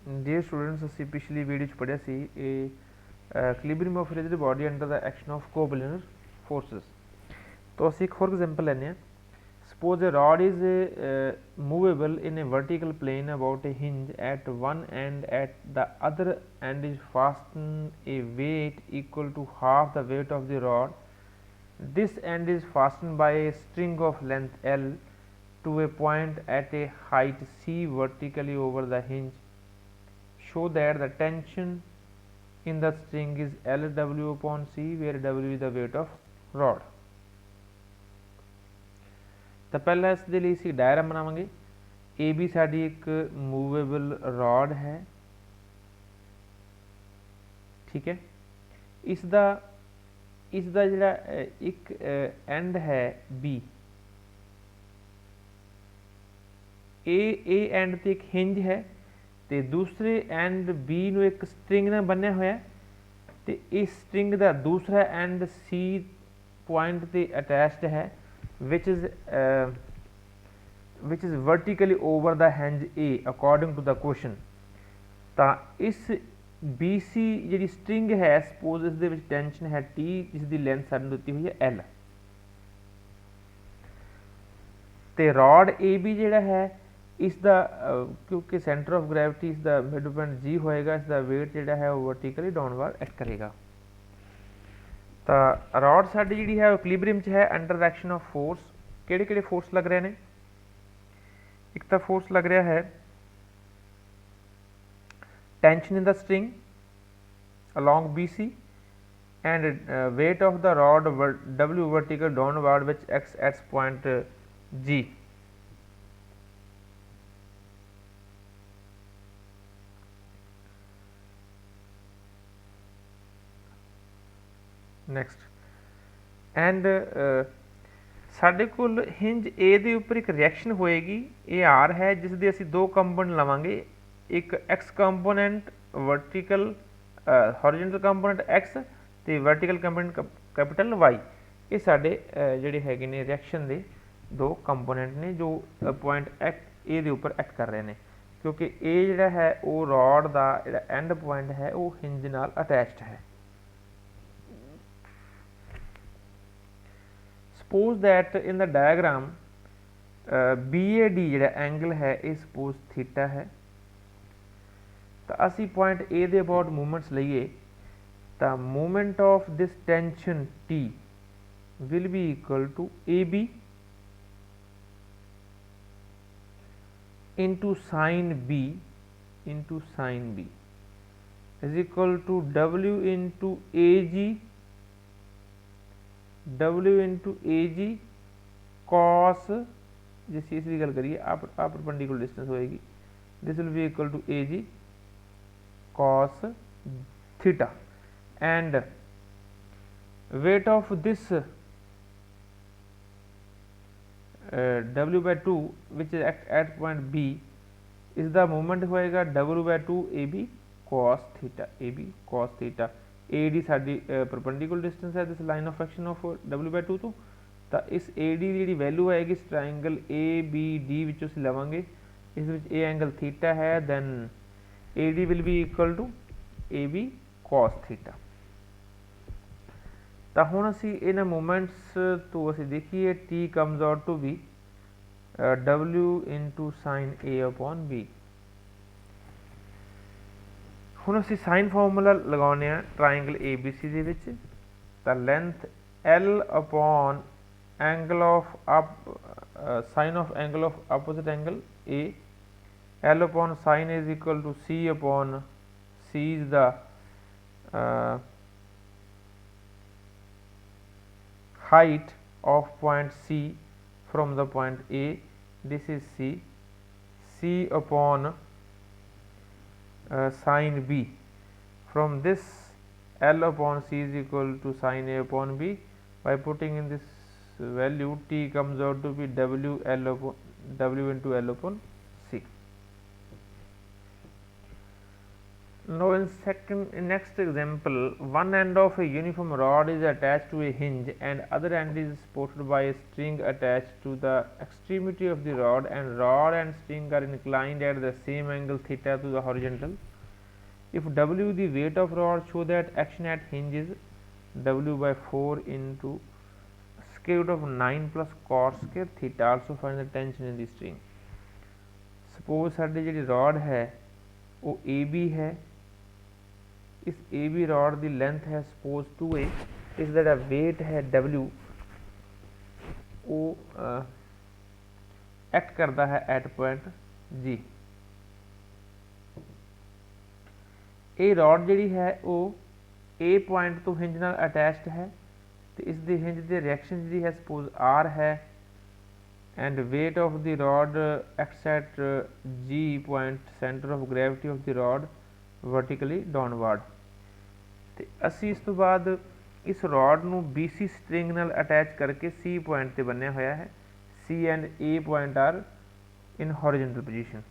Dear students, ਅਸੀਂ ਪਿਛਲੀ video 'ਚ ਪੜ੍ਹਿਆ ਸੀ ਇਹ equilibrium of rigid body under the action of coplanar forces. तो ਅਸੀਂ एक ਹੋਰ एग्जांपल ਲੈਂਦੇ ਹਾਂ। Suppose a rod is movable in a vertical plane about a hinge at one end, at the other end is fastened a weight equal to half the weight of the rod. This end is fastened by a string of length L to a point at a height C vertically over the hinge. Show that the tension in the string is Lw upon C, where W is the weight of rod. ਤਾਂ ਪਹਿਲਾਂ ਇਸ ਦੇ ਲਈ ਅਸੀਂ diagram ਬਣਾਵਾਂਗੇ। A B ਸਾਡੀ ਇੱਕ movable ਰॉड ਹੈ, ਠੀਕ ਹੈ। ਇਸ ਦਾ ਜਿਹੜਾ ਇੱਕ ਐਂਡ ਹੈ ਬੀ, ਇਹ ਐਂਡ ਤੇ ਇੱਕ ਹਿੰਜ ਹੈ ਤੇ ਦੂਸਰੇ ਐਂਡ ਬੀ ਨੂੰ ਇੱਕ ਸਟਰਿੰਗ ਨਾਲ ਬੰਨਿਆ ਹੋਇਆ ਤੇ ਇਸ ਸਟਰਿੰਗ ਦਾ ਦੂਸਰਾ ਐਂਡ ਸੀ ਪੁਆਇੰਟ ਤੇ ਅਟੈਚਡ ਹੈ which is vertically over the hinge A according to the question। ਤਾਂ ਇਸ BC ਜਿਹੜੀ ਸਟਰਿੰਗ ਹੈ, ਸਪੋਜ਼ ਇਸ ਦੇ ਵਿੱਚ ਟੈਂਸ਼ਨ ਹੈ T, ਜਿਸ ਦੀ ਲੈਂਥ ਸਾਨੂੰ ਦਿੱਤੀ ਹੋਈ ਹੈ L, ਤੇ ਰॉड AB ਜਿਹੜਾ ਹੈ ਇਸ ਦਾ ਕਿਉਂਕਿ ਸੈਂਟਰ ਆਫ ਗ੍ਰੈਵਿਟੀ ਇਸ ਦਾ ਮਿਡ ਪੁਆਇੰਟ G ਹੋਏਗਾ, ਇਸ ਦਾ weight ਜਿਹੜਾ ਹੈ ਉਹ ਵਰਟੀਕਲੀ ਡਾਊਨਵਰਡ ਐਕਟ ਕਰੇਗਾ। ਤਾਂ ਰॉड ਸਾਡੀ ਜਿਹੜੀ ਹੈ ਇਕੁਇਲਿਬਰੀਅਮ 'ਚ ਹੈ ਅੰਡਰ ਐਕਸ਼ਨ ਆਫ ਫੋਰਸ। ਕਿਹੜੇ ਫੋਰਸ ਲੱਗ ਰਹੇ ਨੇ? ਇੱਕ ਤਾਂ ਫੋਰਸ ਲੱਗ ਰਿਹਾ ਹੈ tension in the string along BC and weight of the rod W vertical downward which acts at point G। Next and ਸਾਡੇ ਕੋਲ ਹਿੰਜ ਏ ਦੇ ਉੱਪਰ ਇੱਕ ਰਿਐਕਸ਼ਨ ਹੋਏਗੀ, ਇਹ ਆਰ ਹੈ, ਜਿਸ ਦੇ ਅਸੀਂ ਦੋ ਕੰਪੋਨੈਂਟ ਲਵਾਂਗੇ, ਇੱਕ X component vertical horizontal component X ਤੇ ਵਰਟੀਕਲ ਕੰਪੋਨੈਂਟ ਕੈਪੀਟਲ ਵਾਈ। ਇਹ ਸਾਡੇ ਜਿਹੜੇ ਹੈਗੇ ਨੇ ਰਿਐਕਸ਼ਨ ਦੇ ਦੋ ਕੰਪੋਨੈਂਟ ਨੇ ਜੋ ਪੁਆਇੰਟ ਏ ਦੇ ਉੱਪਰ ਐਕਟ ਕਰ ਰਹੇ ਨੇ, ਕਿਉਂਕਿ ਇਹ ਜਿਹੜਾ ਹੈ ਉਹ ਰॉड ਦਾ ਜਿਹੜਾ ਐਂਡ ਪੁਆਇੰਟ ਹੈ ਉਹ ਹਿੰਜ ਨਾਲ ਅਟੈਚਡ ਹੈ। Suppose that in the diagram BAD ਜਿਹੜਾ ਐਂਗਲ ਹੈ ਇਹ ਸਪੋਜ਼ ਥੀਟਾ ਹੈ, ਤਾਂ ਅਸੀਂ ਪੁਆਇੰਟ A ਦੇ ਅਬਾਊਟ ਮੂਵਮੈਂਟਸ ਲਈਏ ਤਾਂ movement of this tension T will be equal to AB into sin B is equal to W into AG cos, ਜੇ ਸੀ ਇਸ ਦੀ ਗੱਲ ਕਰੀਏ ਆ ਪਰਪੈਂਡੀਕੂਲਰ ਡਿਸਟੈਂਸ ਹੋਏਗੀ, this will be equal to AG cos theta and weight of this W by 2 which is at point B is the moment ਹੋਏਗਾ W by 2 AB cos theta। AD ਸਾਡੀ perpendicular distance ਹੈ this line of action of W by 2 ਤੋਂ, ਤਾਂ ਇਸ AD ਦੀ ਜਿਹੜੀ value ਆਏਗੀ ਇਸ triangle ABD ਵਿੱਚੋਂ ਅਸੀਂ ਲਵਾਂਗੇ, ਇਸ ਵਿੱਚ ਇਹ ਐਂਗਲ ਥੀਟਾ ਹੈ, then AD will be equal to AB cos theta। ਤਾਂ ਹੁਣ ਅਸੀਂ ਇਹਨਾਂ ਮੂਵਮੈਂਟਸ ਤੋਂ ਅਸੀਂ ਦੇਖੀਏ T comes out to be W into sin A upon B। ਹੁਣ ਅਸੀਂ ਸਾਈਨ ਫਾਰਮੂਲਾ ਲਗਾਉਂਦੇ ਹਾਂ ਟ੍ਰਾਇੰਗਲ ABC ਦੇ ਵਿੱਚ, ਤਾਂ length L upon angle of sine of angle of opposite angle A, L upon sine is equal to C upon C is the height of point C from the point A, this is C upon sin B, from this L upon C is equal to sin A upon B, by putting in this value T comes out to be W into L upon C। Now in next example, one end of a uniform rod is attached to a hinge and other end is supported by a string attached to the extremity of the rod, and string are inclined at the same angle theta to the horizontal. If W the weight of rod, show that action at hinge is W by 4 into square root of 9 plus cos square theta. Also find the tension in the string. Suppose साडी जिहड़ी rod है वो AB है, इस AB rod की length है suppose 2a, इस दा wait है W, वो एक्ट करता है एट पॉइंट G। ये रॉड जी है वो ए पॉइंट तो हिंज नाल अटैच्ड है, तो इस दी हिंज की रिएक्शन जी है सपोज R है, and weight of the rod acts at G point, centre of gravity of the rod vertically downward. तो असी इस तो बाद इस रॉड नू BC स्ट्रिंग नाल अटैच करके C पॉइंट ते बनिया होया है। C and A point are in horizontal position.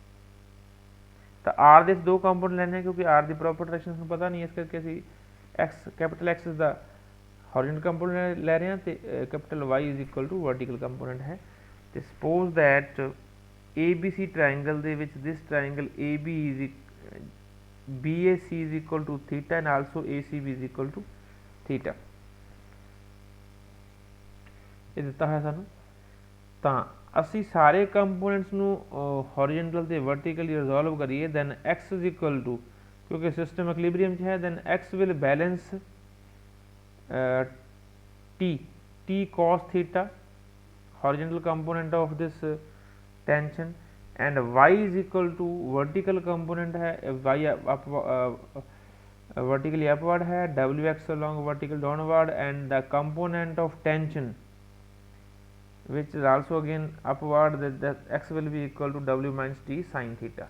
तो R दे दो कंपोनेंट लेने, क्योंकि R की प्रॉपर डायरेक्शन पता नहीं, इस करके असी एक्स कैपिटल एक्स का हॉरिजेंटल कंपोनेंट ले रहे हैं, तो capital Y is equal to vertical component है। तो सपोज दैट ABC ट्रायंगल दे which this triangle AB is BAC is equal to theta and also ACB is equal to theta। ये दिता है सानू। तो असी सारे कंपोनेंट्स नू हॉरिजेंटल ते वर्टिकली रिजॉल्व करिए, then x is equal to, क्योंकि सिस्टम इक्विलिब्रियम च है, then x will balance t cos theta horizontal component of this tension, and y is equal to vertical component है, y up vertically upward है, wx along vertical downward, and the component of tension which is also again upward, that x will be equal to w minus t sin theta.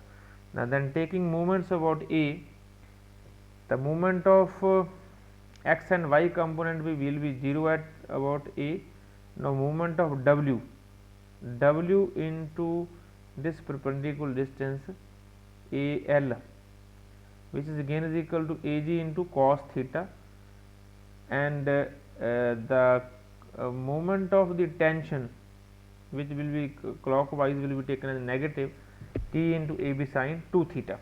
Now then taking moments about A, the moment of x and y component will be 0 at about A. Now moment of w into this perpendicular distance AL, which is again is equal to AG into cos theta, and the moment of the tension, which will be clockwise, will be taken as negative T into AB sin 2 theta.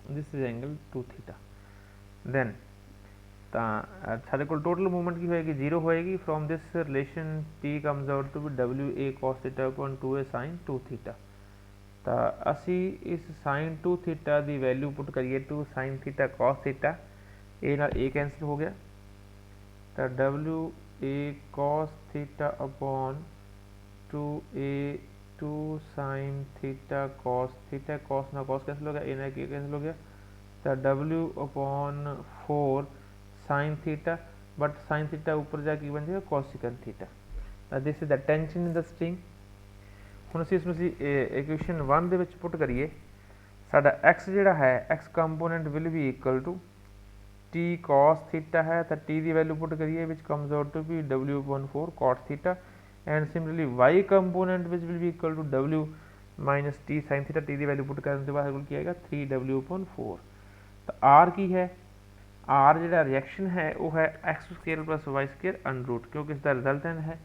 This is angle 2 theta. Then सारे को total movement की होएगी 0 होएगी। From this relation T comes out to be WA cos theta upon 2A sin 2 theta। तो असी इस sin 2 theta की value put करिए 2 sin theta cos theta, A नाल A कैंसिल हो गया, तो WA cos theta upon 2A 2 sin theta cos theta, cos ना cos कैंसिल हो गया, A ना A कैंसिल हो गया, तो W upon 4 sin theta, but sin theta ऊपर जाके बन जाएगा cosecant theta। This is the tension in the string. हुण असीं इसनूं इक्वेशन 1 दे विच पुट करिए, साडा x जिहड़ा है x component will be equal to t cos theta है, तो t की वैल्यू पुट करिए which comes out to be w upon 4 cot theta, and similarly y component which will be equal to w minus t sin theta, t की value put करने के बाद क्या आएगा 3w upon 4। तो r की है, R जो रिएक्शन है वो है X square plus Y square under root, क्योंकि इसका रिजल्टेंट है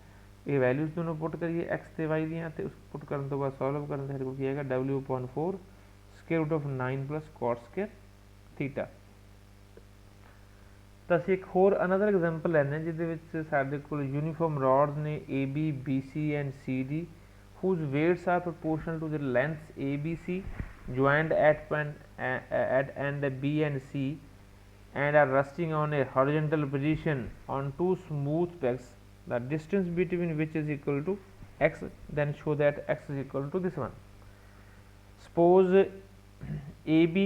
ये वैल्यूज दोनों पुट करिए एक्स ते वाई दियाँ, तो उसको पुट करने तो बाद सॉल्व करने से क्या आएगा W upon 4 square root of 9 plus cot square theta. तो ਅਸੀਂ एक होर अनदर एग्जाम्पल लैने जिहदे विच साडे कोल यूनीफॉर्म रॉड्स ने AB BC and CD whose weights are proportional to their lengths ABC joined at end B and C and are resting on a horizontal position on two smooth pegs, the distance between which is equal to x, then show that x is equal to this one. Suppose AB,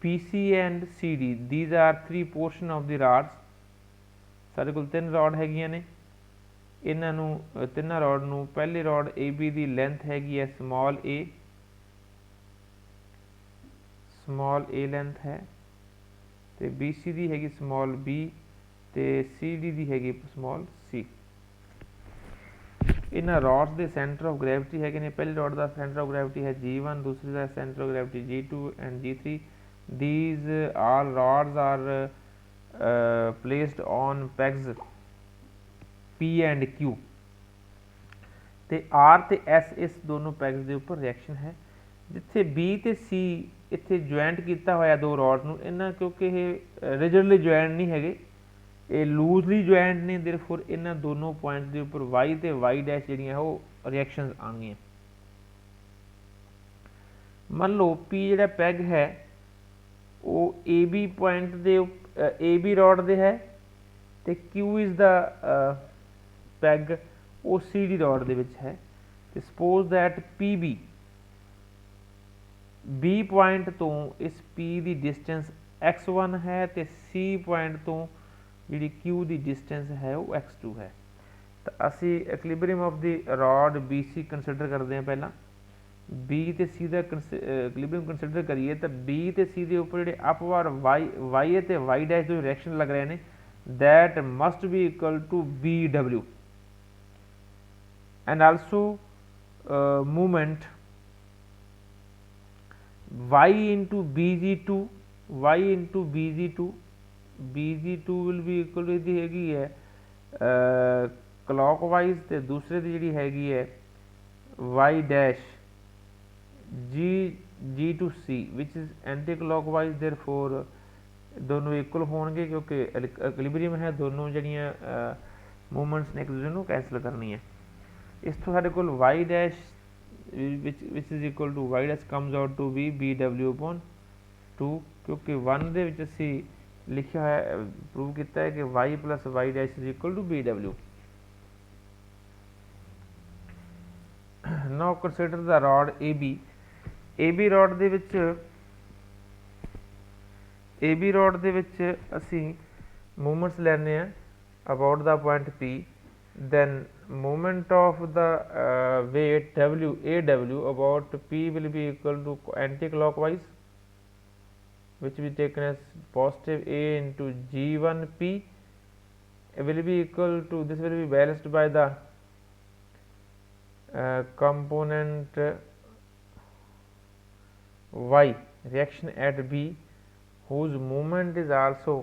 BC and CD, these are three portion of the rods। सारे कोल तीन rod हैगियां ने, इन्हां नूं तिन्नां rod नूं पहली rod AB the length हैगी है स्मॉल a लेंथ है, तो BC दी हैगी स्मॉल b, तो CD दी हैगी स्मॉल c। इन्हां रॉड्स के सेंटर ऑफ ग्रैविटी है, पहली रॉड का सेंटर ऑफ ग्रैविटी है G1, दूसरी का centre of gravity G2 and G3। These all rods are placed on pegs P and Q, तो R तो S इस दोनों पैग्स के उपर रिएक्शन है। जिथे B तो C इत्थे ज्वाइंट किया होया दो रॉड नूं, इन्हां क्योंकि ये रिजिडली ज्वाइंट नहीं है, ये लूजली ज्वाइंट ने, देयरफॉर इन्हां दोनों पॉइंट्स के उपर Y तो Y डैश जिहड़ियां वो रिएक्शनस आउणगीआं। मान लो P जिहड़ा पैग है वो AB पॉइंट दे AB रॉड दे है, तो Q इज़ द पैग वो CD रॉड दे विच है। तो suppose that PB B point तो इस P की डिस्टेंस x1 है, तो C पॉइंट तो जी Q की डिस्टेंस है वो x2 है। तो असी equilibrium of the rod BC consider करते हैं। पहला B तो C का इक्विलिब्रियम कंसिडर करिए, तो B तो C के उपर जो अपवार y तो y डैश जो रिएक्शन लग रहे हैं, that must be equal to BW and also movement y into Bg2 will be equal to इहदी हैगी है क्लॉकवाइज, तो दूसरे की जी हैगी है y dash G to C which is anti clockwise, therefore दोनों इक्वल होणगे क्योंकि इक्विलिब्रियम है, दोनों जड़ियाँ मूवमेंट्स ने एक दूसरे को कैंसल करनी है। इस तो साडे कोल y dash which is equal to y dash comes out to be BW upon 2, क्योंकि 1 दे विच असी लिखा है प्रूव किया है कि y plus y dash is equal to BW। Now consider the rod AB rod दे विच असी movements लैने हैं about the point P, then moment of the weight AW about P will be equal to anti-clockwise, which will be taken as positive A into G1P will be equal to, this will be balanced by the component Y reaction at B whose moment is also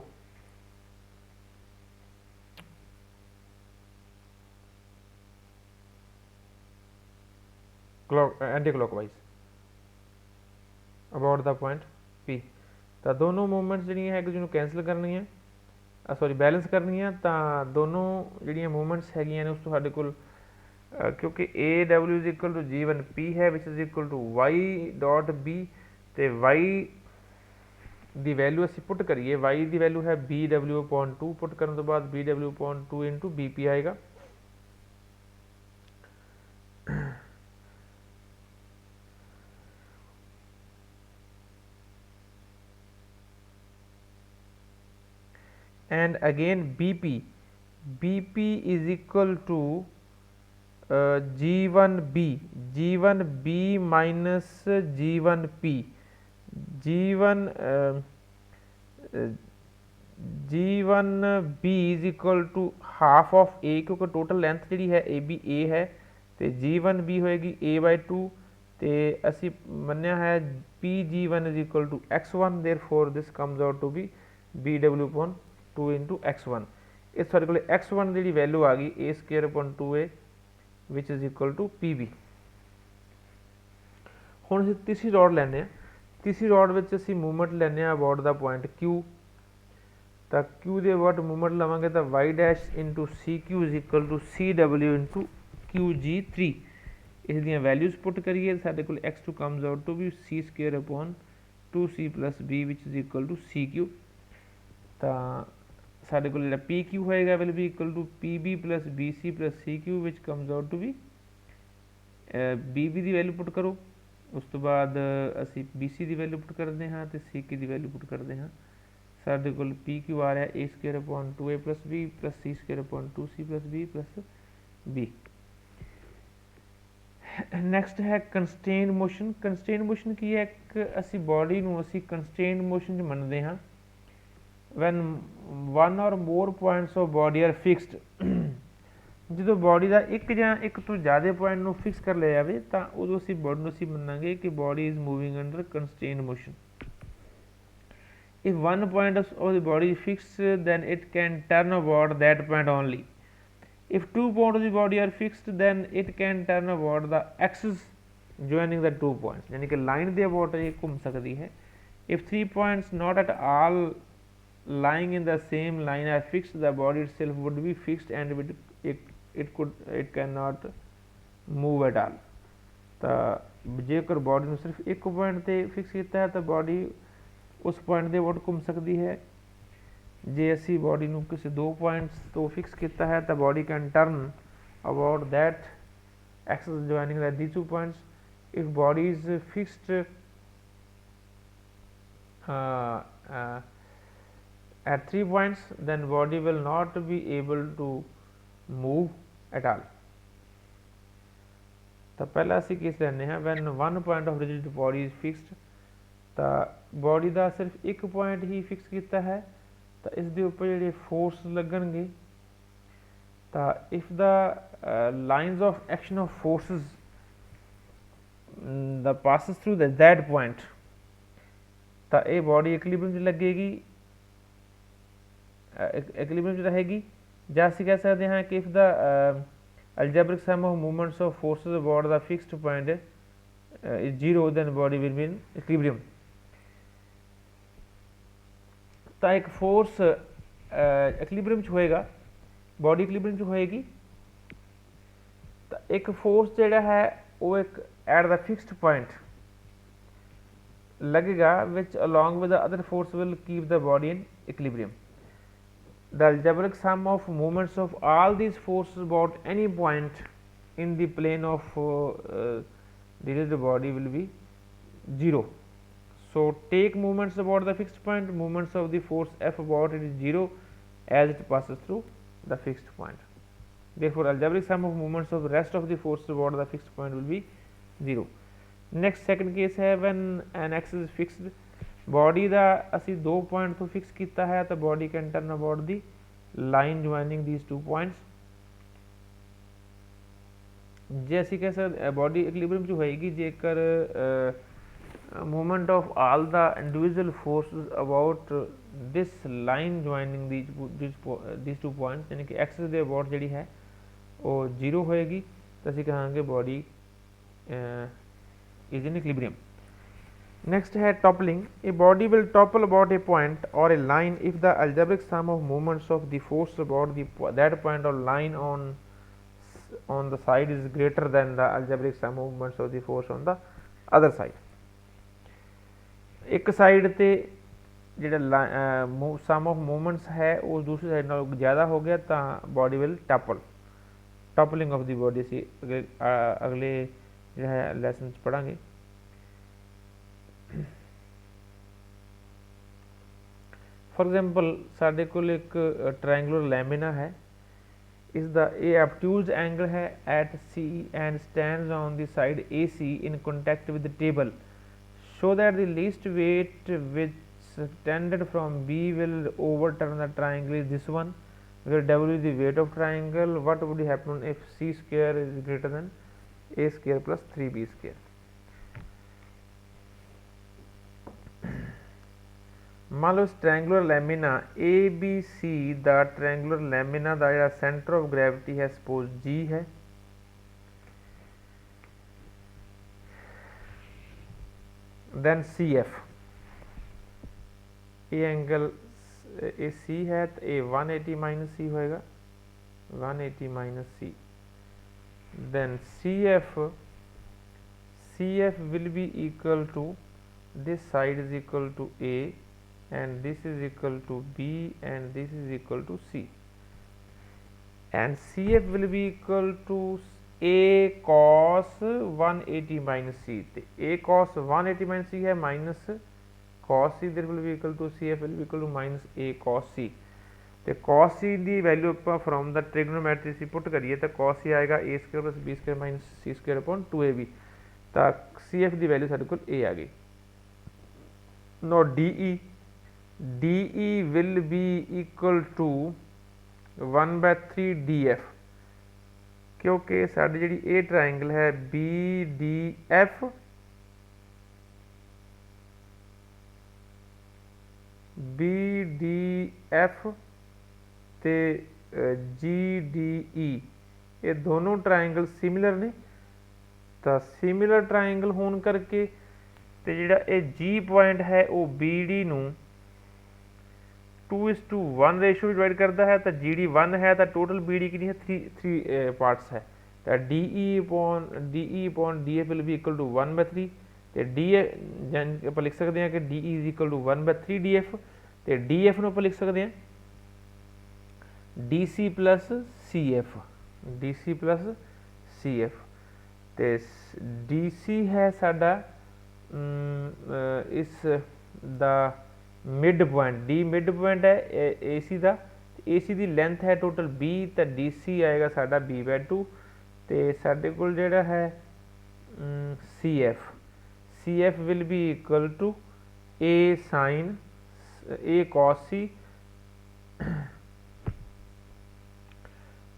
anti-clockwise about the point P। तो दोनों movements जिहड़ियां है एक दूजे नूं cancel करनियां, sorry balance करनियां, तो दोनों जिहड़ियां मूवमेंट्स हैगियां ने उस तो साडे कोल क्योंकि AW is equal to G1P है which is equal to Y dot B, तो Y की वैल्यू असी पुट करिए, Y की वैल्यू है BW अपॉन 2, पुट करने तो बाद BW अपॉन 2 इंटू BP आएगा। and again BP is equal to G1B minus G1P, G1B is equal to half of A, क्योंकि टोटल लेंथ जी है AB A है, तो G1B होएगी A/2, तो असी मन्निया है PG1 is equal to x1, therefore this comes out to be BW upon 2 into x1। इस सारे को x1 की वैल्यू आ गई A square upon 2A which is equal to PB। हुण असीं तीसरी रॉड लैने, तीसरी रॉड विच असीं मूवमेंट लैने अबाउट द पॉइंट Q, तो Q के अबाउट मूवमेंट लवांगे तो y dash into CQ is equal to CW into QG3। इस दियां वैल्यूज पुट करिए, साडे कोल x2 comes out to be C square upon 2C plus B which is equal to CQ। तो साडे कोल जिहड़ा PQ होएगा will be equal to PB plus BC plus CQ which comes out to be BB की value put करो, उस तो बाद असी BC की वैल्यू पुट करते हाँ, तो CQ की वैल्यू पुट करते हाँ। साडे कोल PQ आ रहा है A square upon 2A plus B plus C square upon 2C plus B plus B। Next है कंसटेन्ड मोशन। कंसटेन्ड मोशन की है, एक असी बॉडी नूं असी कंसटेन्ड मोशन च मनते हाँ when one or more points of body are fixed ਜਦੋਂ ਬੋਡੀ ਦਾ ਇੱਕ ਜਾਂ ਇੱਕ ਤੋਂ ਜ਼ਿਆਦਾ ਪੁਆਇੰਟ ਨੂੰ ਫਿਕਸ ਕਰ ਲਿਆ ਜਾਵੇ ਤਾਂ ਉਦੋਂ ਅਸੀਂ ਬੋਡੀ ਨੂੰ ਅਸੀਂ ਮੰਨਾਂਗੇ ਕਿ body is moving under constrained motion. If one point of the body is fixed, then it can turn about that point only. If 2 points of the body are fixed, then it can turn about the axis joining the 2 points, यानी कि line ਦੇ about ये घूम सकती है। If 3 points not at all lying in the same line are fixed, the body itself would be fixed and it cannot move at all। ਤਾਂ ਜੇਕਰ body ਨੂੰ ਸਿਰਫ ਇੱਕ ਪੁਆਇੰਟ ਤੇ ਫਿਕਸ ਕੀਤਾ ਹੈ ਤਾਂ ਬੋਡੀ उस पॉइंट के अबाउट घूम सकती है। जे असी बॉडी ਨੂੰ किसी 2 पॉइंट्स तो फिक्स किया है तो body can turn about that axis joining these 2 points। if body is fixed at 3 points, then body will not be able to move at all। तो पहला असी केस लेने हैं when one point of rigid body is fixed, तो body का सिर्फ एक point ही fix किया है तो इसके उपर जो फोर्स लगनगे तो if the lines of action of forces the passes through that point तो ये बॉडी इक्विलिब्रियम लगेगी, इक्विलिब्रियम रहेगी। ਜਾਂ ਅਸੀਂ कह सकते हैं कि if the algebraic sum of movements of forces about the fixed point is 0, then body will be in equilibrium. तो एक फोर्स इक्विलिब्रियम होएगा, बॉडी इक्विलिब्रियम होएगी। तो एक फोर्स जोड़ा है वो एक एट द फिक्स्ड पॉइंट लगेगा which along with the other force will keep the body in equilibrium. The algebraic sum of movements of all these forces about any point in the plane of the body will be 0। So take movements about the fixed point, movements of the force F about it is 0 as it passes through the fixed point। Therefore algebraic sum of movements of rest of the forces about the fixed point will be 0। Next second case है when an axis is fixed, body ਦਾ ਅਸੀਂ 2 point ਤੋਂ fix ਕੀਤਾ ਹੈ ਤਾਂ body can turn about the line joining these 2 points। ਜੇ ਅਸੀਂ ਕਹਿ ਸਕਦੇ body equilibrium 'ਚ ਹੋਏਗੀ ਜੇਕਰ movement of all the individual forces about this line joining these 2 points, यानी कि एक्सिस के अबाउट जी है वो 0 होएगी तो असी कहांगे body is in equilibrium. Next है toppling. A body will topple about a point or a line if the algebraic sum of movements of the force about that point or line on the side is greater than the algebraic sum of movements of the force on the other side। एक side ते जो सम of movements है वो दूसरी side नालों ज़्यादा हो गया तो body will topple. Toppling of the body असी अगले जो है लैसन पढ़ांगे। फॉर एग्जांपल साडे कोल एक ट्रायंगुलर लैमिना है, इसका ये ऑब्ट्यूज एंगल है at C and stands on the side A C in contact with the table, so that the least weight which tended from B will overturn the triangle is this one, where W is the weight of triangle. What would happen if C square is greater than A square plus 3B square? मान लो इस triangular lamina A B C the triangular lamina का जो centre of gravity है suppose G है, then C F A angle A C है तो A 180 minus C होएगा, 180 minus C. Then C F will be equal to this side is equal to A and this is equal to B and this is equal to C, and CF will be equal to A cos 180 minus C। A cos 180 minus C है minus cos C, there will be equal to CF will be equal to minus A cos C। तो cos C की value आप from the trigonometry से put करिए तो cos C आएगा A square plus B square minus C square upon 2AB। तो CF की value साढ़े को A आ गई। Now DE will be equal to 1/3 DF। क्योंकि साडी जिहड़ी ए ट्रायंगल है बी डी एफ ते जी डी ई ये दोनों ट्रायंगल सिमिलर ने। तो सिमिलर ट्रायंगल होने करके तो जिहड़ा ये जी पॉइंट है वो बी डी नूं 2:1 रेशो डिवाइड करता है। तो जी डी 1 है तो टोटल बी डी कितनी है, थ्री पार्ट्स है। तो D E upon D F will be equal to 1/3। तो डी आप लिख सकते हैं कि D E is equal to 1/3 D F. तो डी एफ नूं आप लिख सकते हैं D C plus C F, D C plus C F. तो डी सी है साडा इस दा mid point, D mid point है ए सी का। ए सी की लेंथ है टोटल बी, तो डी सी आएगा साडा b/2। तो साडे कोल जिहड़ा है C F will be equal to A sine A cos C.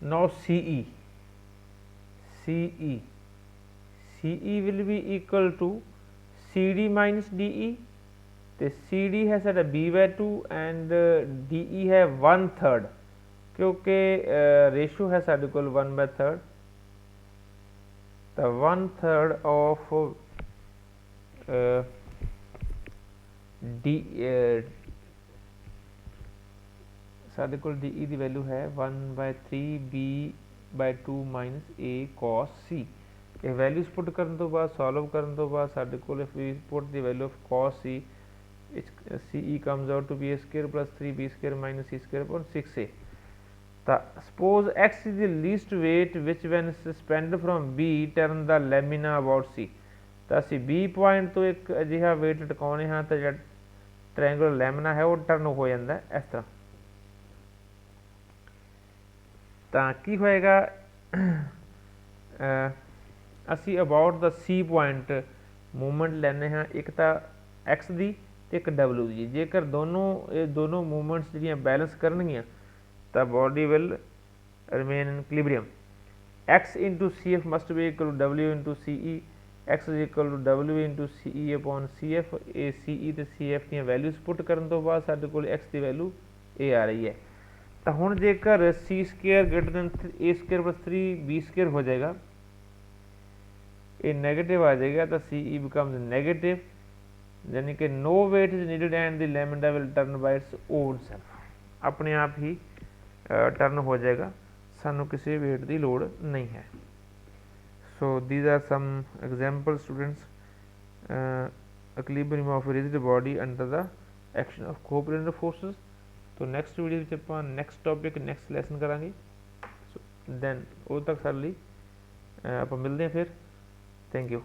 Now C E will be equal to C D minus D E. तो सी डी है साडा b/2 एंड डी ई है 1/3, क्योंकि रेशो है साडे कोल 1/3। तो 1/3 ऑफ डी साडे कोल D E की वैल्यू है 1/3 b/2 माइनस ए कॉस सी। ये वैल्यूज पुट करने तो बाद सॉल्व करने तो बाद साडे कोल put the value of cos C, CE comes out to be a square plus 3b square minus c square upon 6a. Suppose x is the least weight which when suspended from B turn the lamina about C। तो असी B point तो एक अजिहा wait टकाने हाँ तो जो triangular lamina है वो turn हो जाता है इस तरह। तो की होएगा असी about the C point movement लैने हाँ, एक तो एक्स की एक डबल्यू की। जेकर दोनों मूवमेंट्स जिहड़ियां बैलेंस करनगियां तो body will remain in equilibrium. X into C F must be equal to W into C E. X is equal to W into C E upon C F. A C E तो C F the values put करने तो बाद साडे कोल x की value ए आ रही है। तो हुण जेकर सी स्केयर ग्रेटर दैन ए स्केयर प्लस 3b स्केयर हो जाएगा, ये नैगेटिव आ जाएगा। तो सी ई बिकम्स नैगेटिव, यानी कि no weight is needed and the lambda will turn by its own self, अपने आप ही टर्न हो जाएगा, सानू किसी वेट की लोड़ नहीं है। So these are some example students, equilibrium of rigid body under the action of cooperative forces. तो नैक्सट वीडियो में आप नैक्सट टॉपिक नैक्सट लैसन करांगे। सो दैन उदों तक सारे लिए आप मिलते हैं फिर। Thank you.